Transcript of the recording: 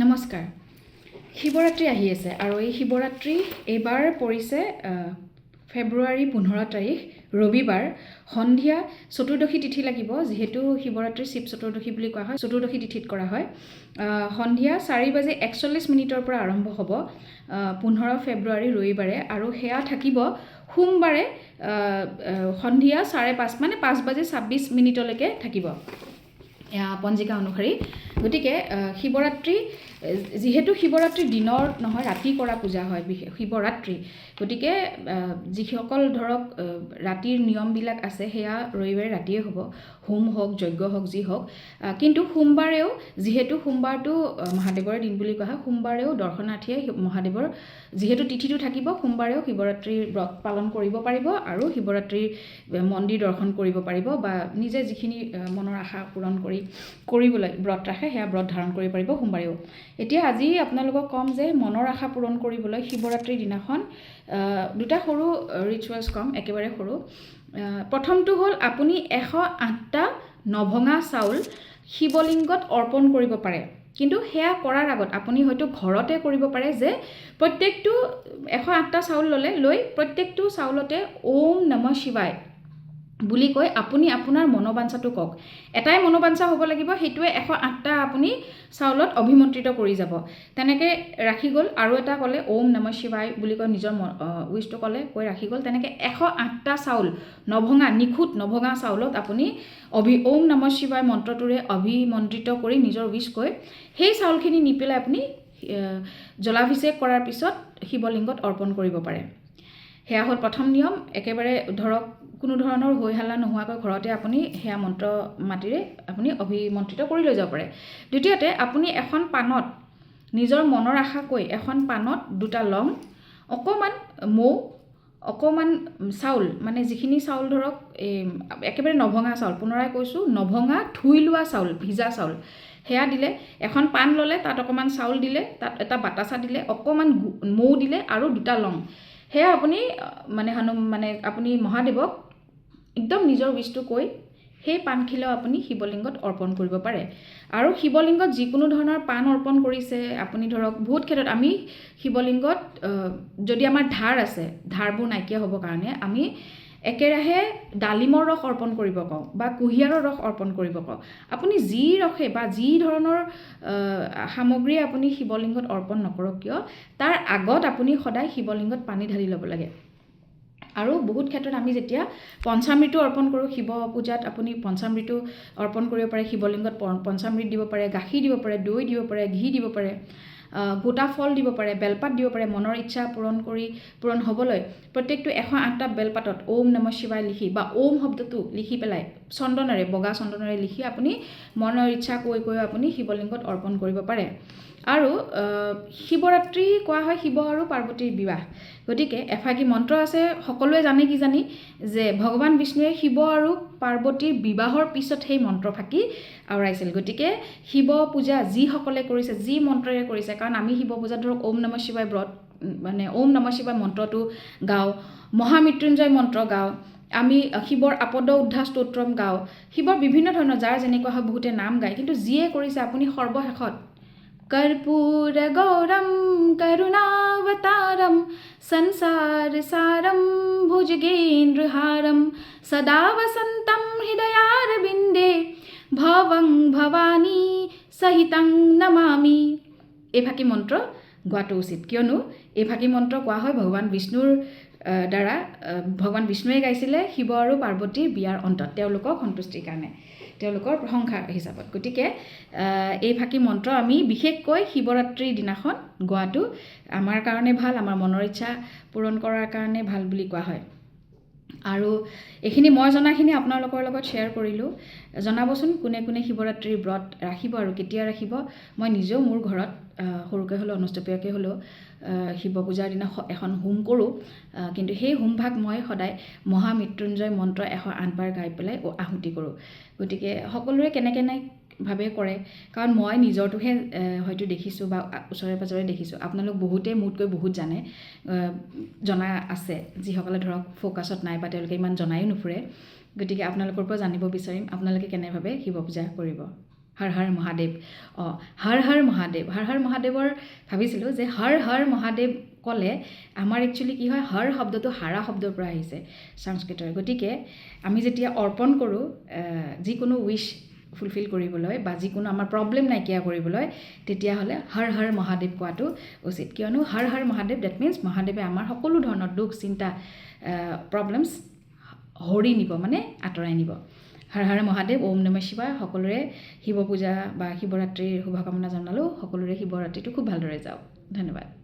নমস্কাৰ। শিৱৰাত্ৰি আহি আছে আৰু এই শিৱৰাত্ৰি এইবাৰ পৰিছে ফেব্ৰুৱাৰী 15 তাৰিখ ৰবিবাৰ সন্ধিয়া চতুৰ্দশী তিথি লাগিব, যিহেতু শিৱৰাত্ৰি শিৱ চতুৰ্দশী বুলি কোৱা হয়, চতুৰ্দশী তিথিত কৰা হয়। সন্ধিয়া 4:41 পৰা আৰম্ভ হ'ব 15 ফেব্ৰুৱাৰী ৰবিবাৰে, আৰু সেয়া থাকিব সোমবাৰে সন্ধিয়া 5:30 মানে 5:26 থাকিব পঞ্জিকা অনুসৰি। গতিকে শিৱৰাত্ৰি, যিহেতু শিৱৰাত্ৰি দিনৰ নহয় ৰাতি কৰা পূজা হয় শিৱৰাত্ৰি, গতিকে যিসকল ধৰক ৰাতিৰ নিয়মবিলাক আছে সেয়া ৰবিবাৰে ৰাতিয়ে হ'ব, হোম হওক যজ্ঞ হওক যি হওক। কিন্তু সোমবাৰেও, যিহেতু সোমবাৰটো মহাদেৱৰ দিন বুলি কোৱা হয়, সোমবাৰেও দৰ্শনাৰ্থীয়ে মহাদেৱৰ যিহেতু তিথিটো থাকিব, সোমবাৰেও শিৱৰাত্ৰিৰ ব্ৰত পালন কৰিব পাৰিব আৰু শিৱৰাত্ৰিৰ মন্দিৰ দৰ্শন কৰিব পাৰিব, বা নিজে যিখিনি মনৰ আশা পূৰণ কৰিবলৈ ব্ৰত ৰাখে সেয়া ব্ৰত ধাৰণ কৰিব পাৰিব সোমবাৰেও। এতিয়া আজি আপোনালোকক ক'ম যে মনৰ আশা পূৰণ কৰিবলৈ শিৱৰাত্ৰিৰ দিনাখন দুটা সৰু ৰিচুৱেলছ ক'ম, একেবাৰে সৰু। প্ৰথমটো হ'ল আপুনি 108টা নভঙা চাউল শিৱলিংগত অৰ্পণ কৰিব পাৰে। কিন্তু সেয়া কৰাৰ আগত আপুনি হয়তো ঘৰতে কৰিব পাৰে যে প্ৰত্যেকটো 108টা চাউল লৈ প্ৰত্যেকটো চাউলতে ওম নমঃ শিৱায় বুলি কৈ আপুনি আপোনাৰ মনোবাঞ্ছাটো কওক। এটাই মনোবাঞ্ছা হ'ব লাগিব, সেইটোৱে 108টা আপুনি চাউলত অভিমন্ত্ৰিত কৰি যাব। তেনেকৈ ৰাখি গ'ল, আৰু এটা ক'লে ওম নমঃ শিৱায় বুলি কৈ নিজৰ উইচটো কৈ ৰাখি গ'ল। তেনেকৈ 108টা চাউল নভঙা, নিখুঁত নভঙা চাউলত আপুনি ওম নমঃ শিৱায় মন্ত্ৰটোৰে অভিমন্ত্ৰিত কৰি নিজৰ উইচ কৈ সেই চাউলখিনি নি পেলাই আপুনি জলাভিষেক কৰাৰ পিছত শিৱলিংগত অৰ্পণ কৰিব পাৰে। সেয়া হ'ল প্ৰথম নিয়ম। একেবাৰে ধৰক কোনো ধৰণৰ হৈ হাল্লা নোহোৱাকৈ ঘৰতে আপুনি সেয়া মন্ত্ৰ মাতিৰে আপুনি অভিমন্ত্ৰিত কৰি লৈ যাব পাৰে। দ্বিতীয়তে আপুনি এখন পানত নিজৰ মনৰ আশা কৈ এখন পানত 2টা লং, অকণমান মৌ, অকণমান চাউল, মানে যিখিনি চাউল ধৰক একেবাৰে নভঙা চাউল, পুনৰাই কৈছোঁ নভঙা ধুই লোৱা চাউল, ভিজা চাউল, সেয়া দিলে। এখন পান ল'লে, তাত অকণমান চাউল দিলে, তাত এটা বাতাচা দিলে, অকণমান মৌ দিলে আৰু 2টা লং। সেয়া আপুনি আপুনি মহাদেৱক একদম নিজৰ উইচটো কৈ সেই পানখিলাও আপুনি শিৱলিংগত অৰ্পণ কৰিব পাৰে। আৰু শিৱলিংগত যিকোনো ধৰণৰ পান অৰ্পণ কৰিছে আপুনি, ধৰক বহুত ক্ষেত্ৰত আমি শিৱলিংগত যদি আমাৰ ধাৰ আছে, ধাৰবোৰ নাইকিয়া হ'বৰ কাৰণে আমি একেৰাহে ডালিমৰ ৰস অৰ্পণ কৰিব কওঁ বা কুঁহিয়াৰৰ ৰস অৰ্পণ কৰিব কওঁ। আপুনি যি ৰসে বা যি ধৰণৰ সামগ্ৰী আপুনি শিৱলিংগত অৰ্পণ নকৰক কিয়, তাৰ আগত আপুনি সদায় শিৱলিংগত পানী ঢালি ল'ব লাগে। আৰু বহুত ক্ষেত্ৰত আমি যেতিয়া পঞ্চামৃতু অৰ্পণ কৰোঁ শিৱ পূজাত, আপুনি পঞ্চামৃতু অৰ্পণ কৰিব পাৰে শিৱলিংগত, পঞ্চামৃত দিব পাৰে, গাখীৰ দিব পাৰে, দৈ দিব পাৰে, ঘি দিব পাৰে, গোটা ফল দিব পাৰে, বেলপাত দিব পাৰে। মনৰ ইচ্ছা পূৰণ হ'বলৈ প্ৰত্যেকটো 108টা বেলপাতত ওম নমঃ শিৱায় লিখি বা ওম শব্দটো লিখি পেলাই চন্দনেৰে, বগা চন্দনেৰে লিখি আপুনি মনৰ ইচ্ছা কৈ আপুনি শিৱলিংগত অৰ্পণ কৰিব পাৰে। আৰু শিৱৰাত্ৰি কোৱা হয় শিৱ আৰু পাৰ্বতীৰ বিবাহ, গতিকে এফাকি মন্ত্ৰ আছে, সকলোৱে জানে কিজানি, যে ভগৱান বিষ্ণুৱে শিৱ আৰু পাৰ্বতীৰ বিবাহৰ পিছত সেই মন্ত্ৰফাকি আওৰাইছিল। গতিকে শিৱ পূজা যিসকলে কৰিছে, যি মন্ত্ৰৰে কৰিছে, কাৰণ আমি শিৱ পূজাত ধৰক ওম নমঃ শিৱায় ব্ৰত, ওম নমঃ শিৱায় মন্ত্ৰটো গাওঁ, মহামৃত্যুঞ্জয় মন্ত্ৰ গাওঁ, আমি শিৱৰ আপদ উদ্ধাৰ স্তোত্ৰম গাওঁ, শিৱৰ বিভিন্ন ধৰণৰ যাৰ যেনেকুৱা হয় বহুতে নাম গায়। কিন্তু যিয়ে কৰিছে আপুনি সৰ্বশেষত কৰ্পূৰ গৌৰম কৰুণাৱতাৰম সংসাৰ সাৰম ভুজগেন্দ্ৰহাৰম সদা বসন্তম হৃদয়াৰবিন্দে ভৱং ভৱানী সহিতং নমামি, এইফাকি মন্ত্ৰ গোৱাটো উচিত। কিয়নো এইফাকি মন্ত্ৰ কোৱা হয় ভগৱান বিষ্ণুৰ দ্বাৰা, ভগৱান বিষ্ণুৱে গাইছিলে শিৱ আৰু পাৰ্বতীৰ বিয়াৰ অন্তত, তেওঁলোকক সন্তুষ্টিৰ কাৰণে, তেওঁলোকৰ প্ৰশংসা হিচাপত। গতিকে এইফাকি মন্ত্ৰ আমি বিশেষকৈ শিৱৰাত্ৰিৰ দিনাখন গোৱাটো আমাৰ কাৰণে ভাল, আমাৰ মনৰ ইচ্ছা পূৰণ কৰাৰ কাৰণে ভাল বুলি কোৱা হয়। আৰু এইখিনি মই জনাখিনি আপোনালোকৰ লগত শ্বেয়াৰ কৰিলোঁ। জনাবচোন কোনে কোনে শিৱৰাত্ৰিৰ ব্ৰত ৰাখিব আৰু কেতিয়া ৰাখিব। মই নিজেও মোৰ ঘৰত সৰুকৈ হ'লেও অনুষ্টুপীয়াকৈ হ'লেও শিৱ পূজাৰ দিনা এখন হোম কৰোঁ, কিন্তু সেই হোমভাগ মই সদায় মহামৃত্যুঞ্জয় মন্ত্ৰ 108 বাৰ গাই পেলাই আহুতি কৰোঁ। গতিকে সকলোৰে কেনেভাৱে কৰে, কাৰণ মই নিজৰটোহে হয়তো দেখিছোঁ বা ওচৰে পাঁজৰে দেখিছোঁ, আপোনালোক বহুতেই মোতকৈ বহুত জনা আছে, যিসকলে ধৰক ফ'কাছত নাই বা তেওঁলোকে ইমান জনায়ো নুফুৰে। গতিকে আপোনালোকৰ পৰা জানিব বিচাৰিম আপোনালোকে কেনেভাৱে শিৱ পূজা কৰিব। হৰ হৰ মহাদেৱ হৰ হৰ মহাদেৱ মহাদেৱৰ ভাবিছিলোঁ যে হৰ হৰ মহাদেৱ ক'লে আমাৰ একচুৱেলি কি হয় হৰ শব্দটো হাৰা শব্দৰ পৰা আহিছে সংস্কৃতৰ গতিকে আমি যেতিয়া অৰ্পণ কৰোঁ যিকোনো উইচ ফুলফিল কৰিবলৈ বা যিকোনো আমাৰ প্ৰব্লেম নাইকিয়া কৰিবলৈ তেতিয়াহ'লে হৰ হৰ মহাদেৱ কোৱাটো উচিত কিয়নো হৰ হৰ মহাদেৱ ডেট মিনছ মহাদেৱে আমাৰ সকলো ধৰণৰ দুখ চিন্তা প্ৰব্লেমছ হৰি নিব মানে আঁতৰাই নিব হৰ হৰ মহাদেৱ ওম নমঃ শিৱায় সকলোৰে শিৱ পূজা বা শিৱৰাত্ৰিৰ শুভকামনা জনালোঁ সকলোৰে শিৱৰাত্ৰিটো খুব ভালদৰে যাওক ধন্যবাদ